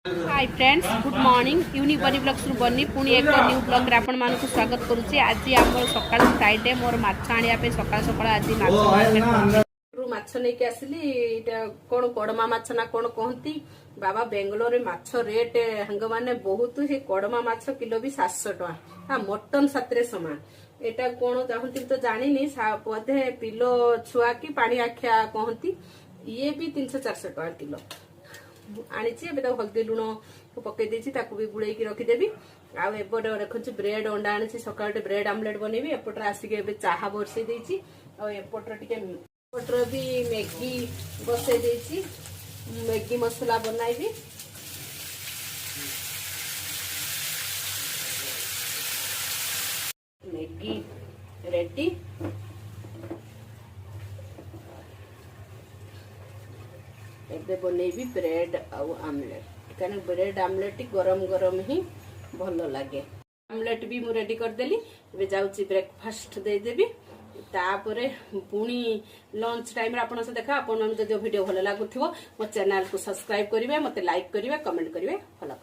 हाय friends good morning यूनिबनी blogs बनी पुणी एक न्यू ब्लॉग रे आपण मानकु स्वागत करूची। आज आम सकाळ फ्राइडे मोर माछ आनिया पे सकाळ सकाळ आज माछ मार्केट रु माछ नै के आसली एटा कोन कोडमा माछ ना कोन कहंती बाबा बेंगलोर रे माछ रेट हंग माने बहुत हे कोडमा माछ किलो भी 700 टका हा मटन सातरे समान एटा कोन चाहंती तो जानिनी बोधे पिलो छुआ की पानी आख्या कहंती ये भी 300-400 टका किलो आनी हल्दी लुण पकई भी गुड़े रखीदेवी आउट रखुच्छी ब्रेड अंडा आनी सका ब्रेड आमलेट बनैबी एपटर आसिक चाहा बसई देती एपटर एपटर भी मैगी बसई देती मैगी मसला बनाइबी मैगी रेडी एबे बनैबी ब्रेड आउ आमलेट कारण ब्रेड आमलेट गरम गरम ही भल लगे आमलेट भी मु रेडी कर देली एबे जाउची ब्रेकफास्ट दे देबी तापरे पुणी लंच टाइम रे आपन से देखा आपन जदि वीडियो भल लागुथिबो मो चैनल को सब्सक्राइब करिवे मते लाइक करिवे कमेंट करिवे फॉलो